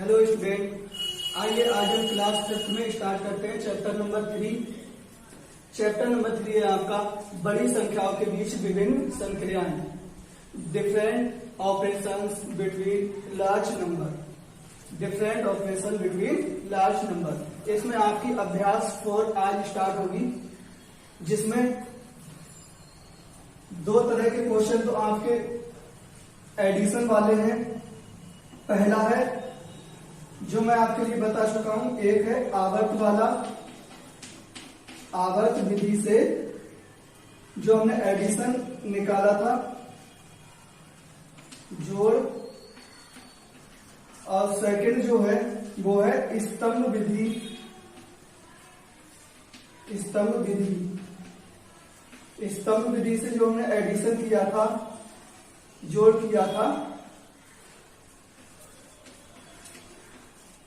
Hello student, आइए आज हम क्लास फिफ्थ में स्टार्ट करते हैं चैप्टर नंबर 3। चैप्टर नंबर 3 है आपका बड़ी संख्याओं के बीच विभिन्न संक्रियाएं, different operations between large number. Different operation between large number, इसमें आपकी अभ्यास 4 आज स्टार्ट होगी, जिसमें दो तरह के क्वेश्चन तो आपके एडिशन वाले हैं। पहला है जो मैं आपके लिए बता चुका हूं, एक है आवर्त वाला, आवर्त विधि से जो हमने एडिशन निकाला था, जोड़। और सेकंड जो है वो है स्तंभ विधि। स्तंभ विधि, स्तंभ विधि से जो हमने एडिशन किया था, जोड़ किया था,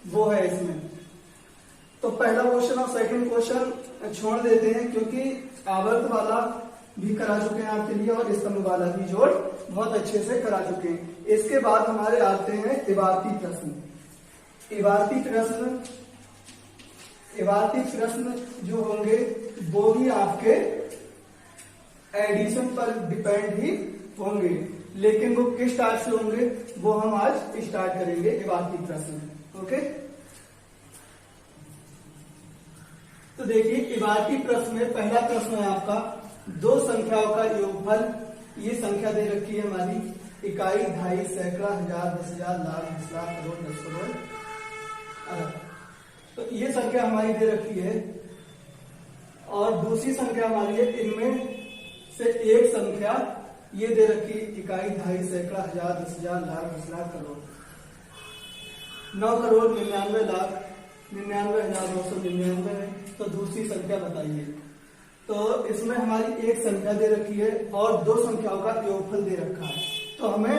वो है इसमें। तो पहला क्वेश्चन और सेकंड क्वेश्चन छोड़ देते हैं, क्योंकि आवर्त वाला भी करा चुके हैं आपके लिए और स्तंभ वाला भी जोड़ बहुत अच्छे से करा चुके हैं। इसके बाद हमारे आते हैं इबारती प्रश्न। इबारती प्रश्न जो होंगे वो भी आपके एडिशन पर डिपेंड ही होंगे, लेकिन वो किस टाइप से होंगे वो हम आज स्टार्ट करेंगे। इबारती प्रश्न, ओके। तो देखिए इबारती प्रश्न में पहला प्रश्न है आपका, दो संख्याओं का योगफल। ये संख्या दे रखी है हमारी, इकाई, ढाई, सैकड़ा, हजार, 10,000, लाख, 10 लाख, करोड़, 10 करोड़, अरब। तो ये संख्या हमारी दे रखी है, और दूसरी संख्या हमारी है, इनमें से एक संख्या ये दे रखी है, इकाई, ढाई, सैकड़ा, हजार, 10,000, लाख, 10 लाख, करोड़। 9 करोड़ 99 लाख 99,999 है। तो दूसरी संख्या बताइए। तो इसमें हमारी एक संख्या दे रखी है और दो संख्याओं का योगफल दे रखा है। तो हमें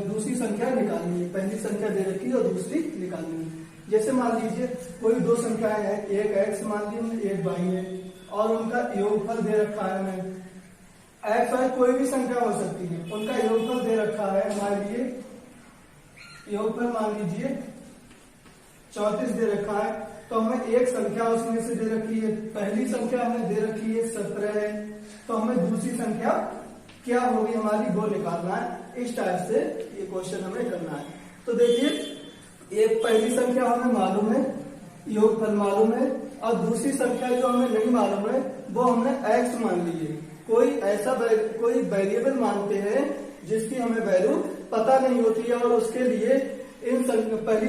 दूसरी संख्या निकालनी है। पहली संख्या दे रखी है और दूसरी निकालनी है। जैसे मान लीजिए कोई दो संख्याएं हैं, एक एक्स मान लीजिए, एक वाई है, और उनका योगफल दे रखा है हमें। एक्स वाई कोई भी संख्या हो सकती है, उनका योगफल दे रखा है हमारे लिए। योगफल मान लीजिए 34 दे रखा है। तो हमें एक संख्या उसमें से दे रखी है, पहली संख्या हमें दे रखी है 17 है। तो हमें दूसरी संख्या क्या होगी हमारी, वो निकालना है। इस टाइप से ये क्वेश्चन हमें करना है। तो देखिए, एक पहली संख्या हमें मालूम है, योगफल मालूम है, और दूसरी संख्या जो हमें नहीं मालूम है वो हमने एक्स मान ली है। कोई वेरिएबल मानते हैं जिसकी हमें वैल्यू पता नहीं होती है, और उसके लिए इन पहली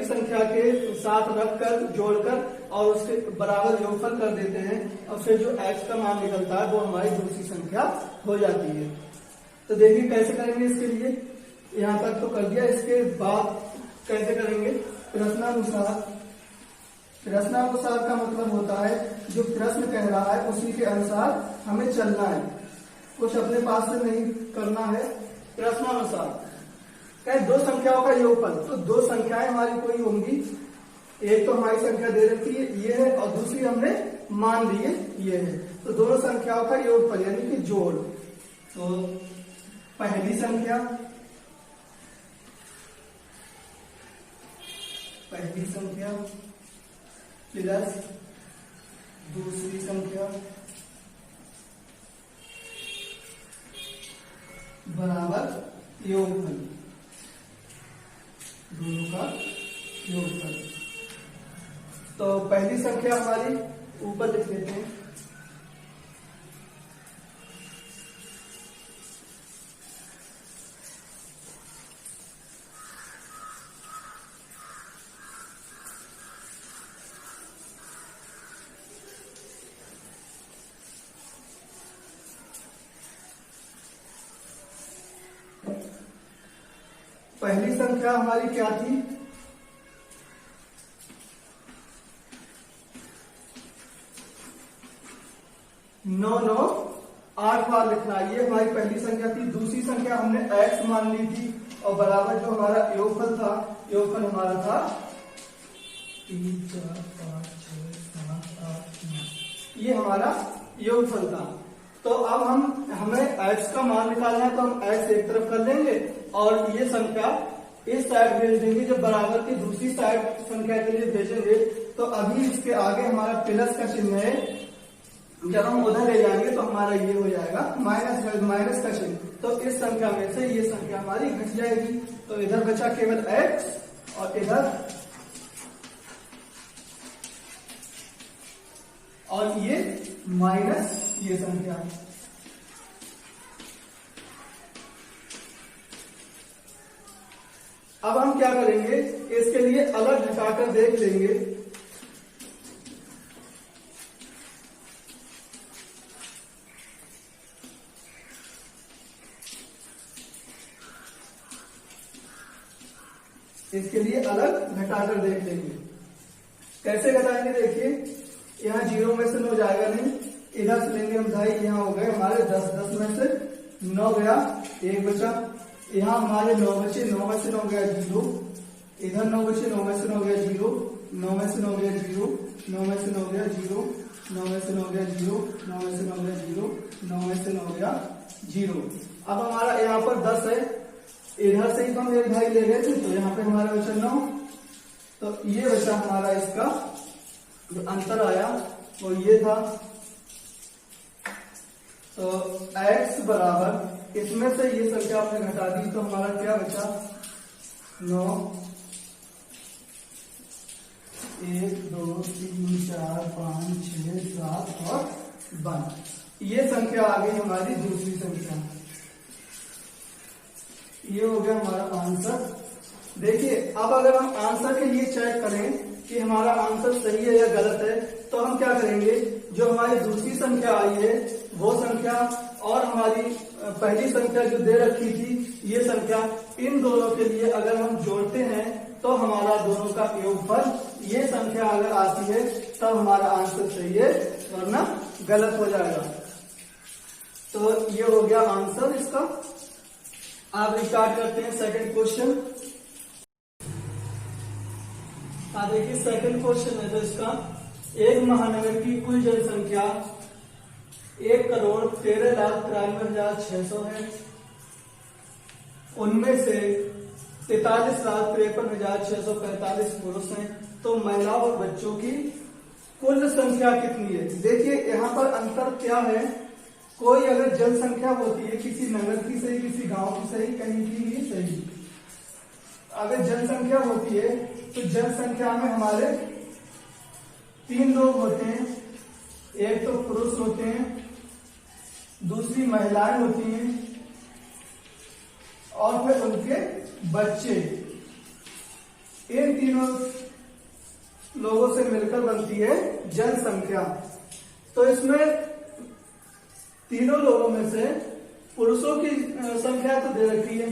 संख्या के साथ रखकर, जोड़कर और उसके बराबर योगफल कर देते हैं, और फिर जो एक्स का मान निकलता है वो हमारी दूसरी संख्या हो जाती है। तो देखिए कैसे करेंगे इसके लिए। यहाँ तक तो कर दिया, इसके बाद कैसे करेंगे, प्रश्नानुसार। प्रश्नानुसार का मतलब होता है जो प्रश्न कह रहा है उसी के अनुसार हमें चलना है, कुछ अपने पास से नहीं करना है। प्रश्नानुसार दो संख्याओं का योगफल। तो दो संख्याएं हमारी कोई होंगी, एक तो हमारी संख्या दे रखी है ये है, और दूसरी हमने मान ली है ये है। तो दोनों संख्याओं का योगफल यानी कि जोड़। तो पहली संख्या प्लस दूसरी संख्या बराबर योगफल, दोनों का योगफल। तो पहली संख्या हमारी ऊपर लिख लेते हैं, पहली संख्या हमारी क्या थी, 9 9 8 बार लिखना, ये हमारी पहली संख्या थी। दूसरी संख्या हमने x मान ली थी, और बराबर जो हमारा योगफल था, योगफल हमारा था 3 4 5 6 7 8 9, ये हमारा योगफल था। तो अब हमें x का मान निकालना है, तो हम x एक तरफ कर लेंगे और ये संख्या इस साइड भेज देंगे, जब बराबर की दूसरी साइड संख्या के लिए भेजेंगे तो अभी इसके आगे हमारा प्लस का चिन्ह है, जब हम उधर ले जाएंगे तो हमारा ये हो जाएगा माइनस का चिन्ह। तो इस संख्या में से ये संख्या हमारी घट जाएगी, तो इधर बचा केवल x और इधर और ये माइनस ये संख्या। अब हम क्या करेंगे, इसके लिए अलग घटाकर देख लेंगे। इसके लिए अलग घटाकर देख लेंगे, कैसे घटाएंगे देखिए, यहाँ 0 में से 9 जाएगा नहीं, इधर से लेंगे हम 2.5, यहाँ हो गए हमारे 10, 10 में से 9 गया, 1 बचा, यहाँ हमारे 9 बचे, 9 में से 9 गया 0, इधर 9 बचे, 9 में से 9 गया 0, 9 में से 9 गया 0, 9 में से 9 गया 0, 9 में से 9 गया 0, 9 में से 9 गया 0, 9 में से 9 गया 0। अब हमारा यहाँ पर 10 है, इधर से ही हम 1.5 ले गए थे, तो यहाँ पे हमारा बचा 9, तो ये बचा हमारा, इसका जो अंतर आया वो ये था। तो x बराबर, इसमें से ये संख्या आपने घटा दी तो हमारा क्या बचा, 9, 1 2 3 4 5 6 7 और 12। ये संख्या आ गई हमारी दूसरी संख्या। ये हो गया हमारा आंसर। देखिए अब अगर हम आंसर के लिए चेक करें कि हमारा आंसर सही है या गलत है, तो हम क्या करेंगे, जो हमारी दूसरी संख्या आई है वो संख्या और हमारी पहली संख्या जो दे रखी थी ये संख्या, इन दोनों के लिए अगर हम जोड़ते हैं तो हमारा दोनों का योगफल ये संख्या अगर आती है तब हमारा आंसर सही है, वरना गलत हो जाएगा। तो ये हो गया आंसर इसका। आप स्टार्ट करते हैं सेकंड क्वेश्चन। देखिए सेकंड क्वेश्चन है तो इसका, एक महानगर की कुल जनसंख्या 1,13,93,600 है, उनमें से 43,53,645 पुरुष हैं, तो महिलाओं और बच्चों की कुल संख्या कितनी है। देखिए यहाँ पर अंतर क्या है, कोई अगर जनसंख्या होती है किसी नगर की सही, किसी गांव की सही, कहीं की भी सही, अगर जनसंख्या होती है तो जनसंख्या में हमारे 3 लोग होते हैं, एक तो पुरुष होते हैं, दूसरी महिलाएं होती हैं और फिर उनके बच्चे। इन तीनों लोगों से मिलकर बनती है जनसंख्या। तो इसमें तीनों लोगों में से पुरुषों की संख्या तो दे रखी है,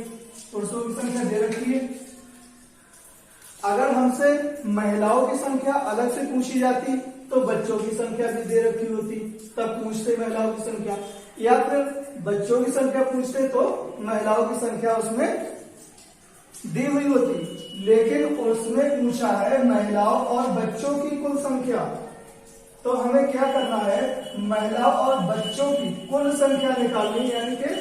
पुरुषों की संख्या दे रखी है। अगर हमसे महिलाओं की संख्या अलग से पूछी जाती तो बच्चों की संख्या भी दे रखी होती, तब पूछते महिलाओं की संख्या, या फिर बच्चों की संख्या पूछते तो महिलाओं की संख्या उसमें दी हुई होती। लेकिन उसमें पूछा है महिलाओं और बच्चों की कुल संख्या, तो हमें क्या करना है, महिलाओं और बच्चों की कुल संख्या निकालनी, यानी कि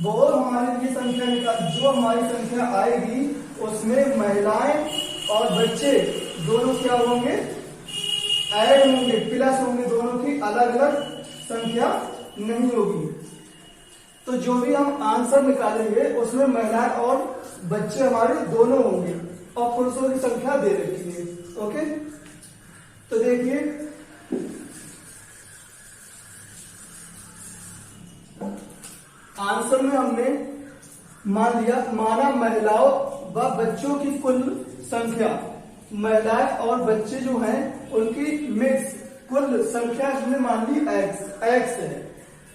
वो हमारी ये संख्या निकाल, जो हमारी संख्या आएगी उसमें महिलाएं और बच्चे दोनों क्या होंगे, ऐड होंगे, प्लस होंगे, दोनों की अलग अलग संख्या नहीं होगी। तो जो भी हम आंसर निकालेंगे उसमें महिलाएं और बच्चे हमारे दोनों होंगे और पुरुषों की संख्या दे रखी है। ओके, तो देखिए आंसर में हमने माना महिलाओं व बच्चों की कुल संख्या, महिलाएं और बच्चे जो हैं उनकी मिक्स कुल संख्या हमने मान ली x है।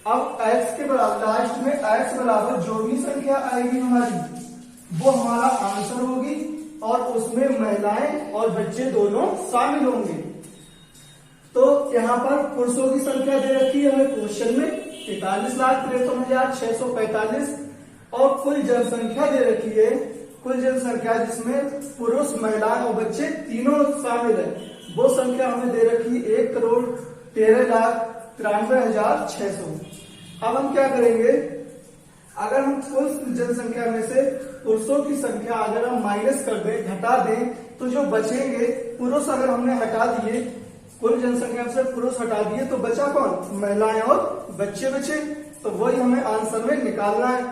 अब x के बराबर, लास्ट में x बराबर जो भी संख्या आएगी हमारी वो हमारा आंसर होगी और उसमें महिलाएं और बच्चे दोनों शामिल होंगे। तो यहाँ पर पुरुषों की संख्या दे रखी है हमें क्वेश्चन में 43,53,645 और कुल जनसंख्या दे रखी है, कुल जनसंख्या जिसमें पुरुष, महिलाएं और बच्चे तीनों शामिल है, वो संख्या हमें दे रखी 1,13,93,600। अब हम क्या करेंगे, अगर हम कुल जनसंख्या में से पुरुषों की संख्या अगर हम माइनस कर दें, घटा दें, तो जो बचेंगे पुरुष अगर हमने हटा दिए, कुल जनसंख्या से पुरुष हटा दिए, तो बचा कौन? महिलाएं और बच्चे बचे। तो वही हमें आंसर में निकालना है।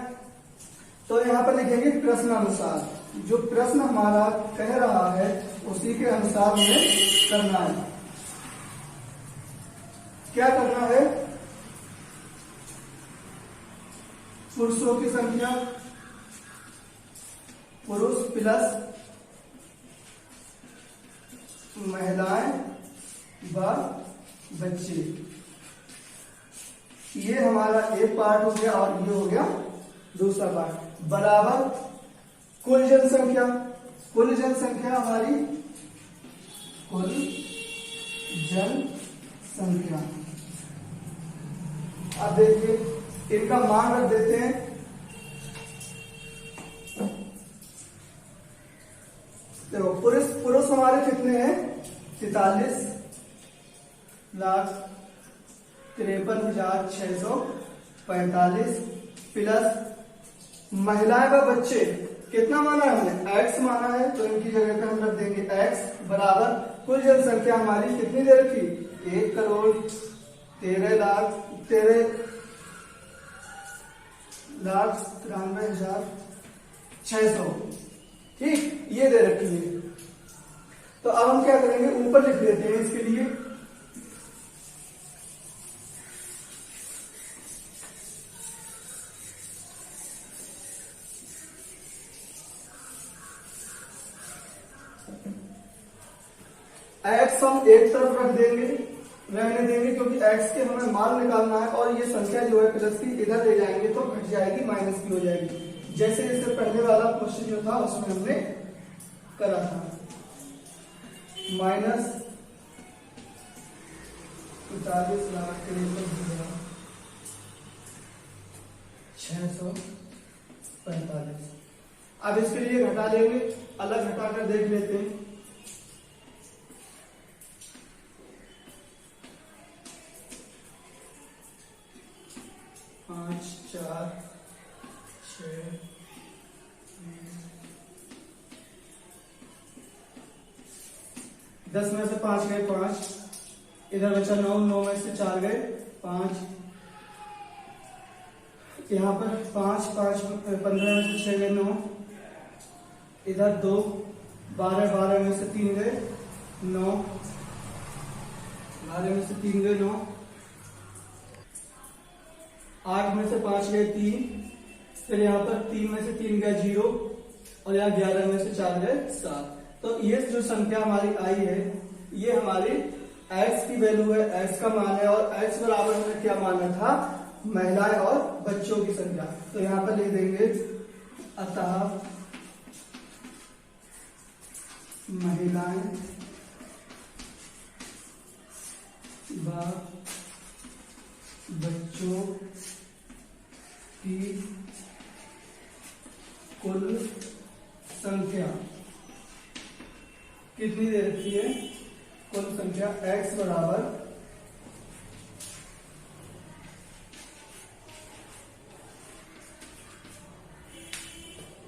तो यहाँ पर लिखेंगे प्रश्नानुसार, जो प्रश्न हमारा कह रहा है उसी के अनुसार हमें करना है। क्या करना है? पुरुषों की संख्या, पुरुष प्लस महिलाएं व बच्चे, ये हमारा एक पार्ट हो गया और ये हो गया दूसरा पार्ट, बराबर कुल जनसंख्या। कुल जनसंख्या हमारी, कुल जनसंख्या, अब देखिए इनका मान रख देते हैं। देखो पुरुष हमारे कितने हैं? 43,53,645 प्लस महिलाएं व बच्चे कितना माना है हमने? x माना है, तो इनकी जगह पे हम रख देंगे x बराबर कुल जनसंख्या हमारी कितनी दे रखी? 1,13,93,600। ठीक, ये दे रखी है। तो अब हम क्या करेंगे? ऊपर लिख देते हैं इसके लिए। x हम एक तरफ रख देंगे, रहने देंगे, क्योंकि x के हमें मान निकालना है और ये संख्या जो है प्लस की इधर ले जाएंगे तो घट जाएगी, माइनस की हो जाएगी, जैसे इससे पहले वाला क्वेश्चन जो था उसमें हमने करा था। माइनस 45,63,645। अब इसके लिए घटा लेंगे, अलग घटाकर देख लेते हैं। पांच, 4, 6, 10 में से 5 गए 5, इधर बचा 9, 9 में से 4 गए 5, यहाँ पर 5, 5, 15 में से 6 गए 9, इधर 2, 12, 12 में से 3 गए 9, 12 में से 3 गए 9, 8 में से 5 गए 3, फिर यहाँ पर 3 में से 3 गए 0 और यहाँ 11 में से 4 गए 7। तो ये जो संख्या हमारी आई है ये हमारी x की वैल्यू है, x का मान है, और x बराबर हमें क्या माना था? महिलाएं और बच्चों की संख्या। तो यहाँ पर लिख देंगे अतः महिलाएं व बच्चों की कुल संख्या कितनी दे रखी है? कुल संख्या x बराबर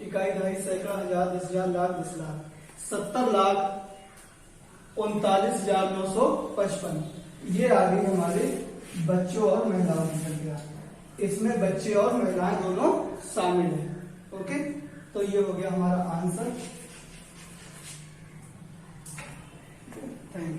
इकाई, दहाई, सैकड़ा, हजार, 10,000, लाख, 10 लाख, 70,39,955। ये आ गई हमारे बच्चों और महिलाओं की संख्या। इसमें बच्चे और महिलाएं दोनों शामिल हैं। ओके, तो ये हो गया हमारा आंसर। Thank you.